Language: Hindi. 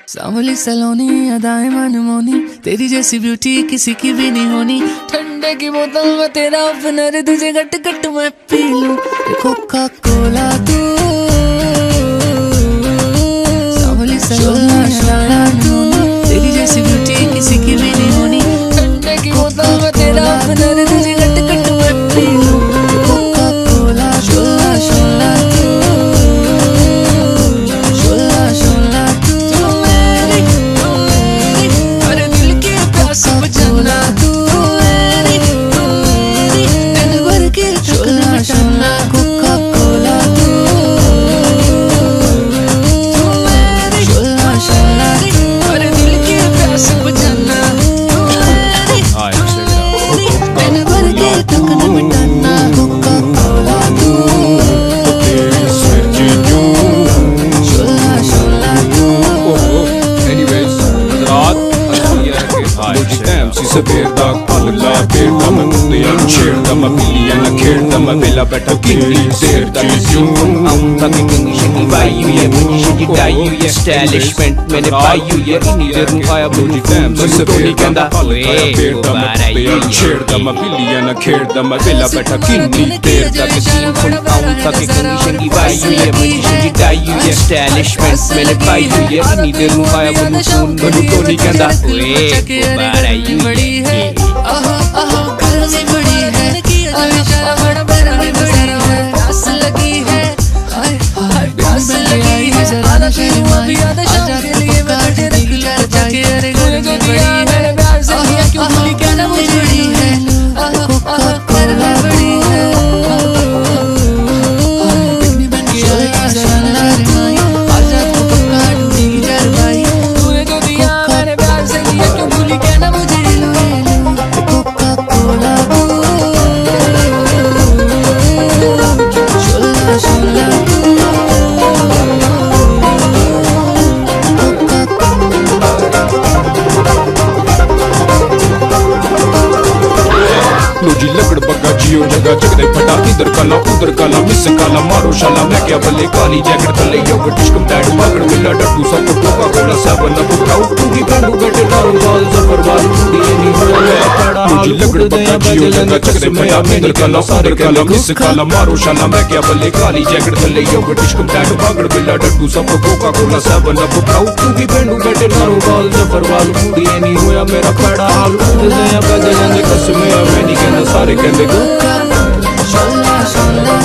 सांवली सलोनी अदाएं मनमोनी, तेरी जैसी ब्यूटी किसी की भी नहीं होनी। ठंडे की बोतल में तेरा ओपनर, तुझे गट गट मैं पी लूं। कोका कोला तू, सांवली सलोनी अदाएं मनमोनी, तेरी जैसी ब्यूटी किसी की भी नहीं होनी। ठंडे की बोतल में तेरा ओपनर, तुझे गट गट मैं पी लूं। कोका कोला शोला शोला तू, शोला शोला तू, सब जाना तू मेरी, दिल भर के शोला शोला। कोका कोला तू मेरी, शोला शोला, अरे दिल की प्यास बुझाना तू मेरी, दिल भर के तकन मिटाना। कोका कोला तू शोला शोला तू। MC सवेरदा पलला पेरदा मैं मुंडिया छेड़दा मैं पीलिया ना खेड़दा मैं बेला बैठा किंगी देर दा क्यों आऊंगा कि कंगी शंगी बाई हुई है, मुझे शंगी डाई हुई है, स्टाइलिशमेंट मैंने पाई हुई है। इन्हीं देर में आया बोली फैम तो नहीं कहता ओए दोबारा ये छेड़दा मैं पीलिया ना खेड़दा मैं बेला बैठा किंगी देर दा आऊंगा कि कंगी शंगी बाई हुई है, मुझे शंगी डाई हुई है, स्टाइलिशमेंट मैंने पाई हुई है। इन्हीं देर में आया बोली फैम तो नहीं कहता ओए दोबारा ये बड़ी है, आहा आहा गर्मी बड़ी है, आहा बड़ा बड़ा बड़ा है, प्यास लगी है, हाय हाय प्यास लगी है, जरा शर्माई आजा के लिए मैं तुझे रख लूं बचा के। अरे गर्मी बड़ी है, प्यार से किया क्यों भूली कहना मुझे बड़ी है, आहा आहा गर्मी बड़ी है, बिकनी बन के आई जरा शर्माई आजा तू पक्का ढूंढेगी जरबाई। तूने जो दिया मैंने प्यार से किया क्यों भूली कहना मुझे। जी लकड़ बग्गा जियो जगह जगदे फटा, इधर काला उधर काला मिस काला मारो शाला। मैं क्या बल्ले काली जैकेट थले योगर्ट डिस्कम दैट पकड़ मिला डट्टू सब कोका कोला सेवन अप उठाओ पूरी बैंडू गटे नारों बाल जफर बाल पूरी नहीं हो मेरा पड़ा। जी लकड़ बग्गा जियो जगह जगदे फटा, इधर काला उधर काला मिस काला मारो शाला। मैं क्या बल्ले काली जैकेट थले योगर्ट डिस्कम दैट पकड़ मिला डट्टू सब कोका कोला सेवन अप उठाओ पूरी बैंडू गटे नारों बाल जफर बाल पूरी नहीं होया मेरा पड़ा। हाल उड़ गया बजने कसम मैं नहीं कहना सारे कहते शोला शोला।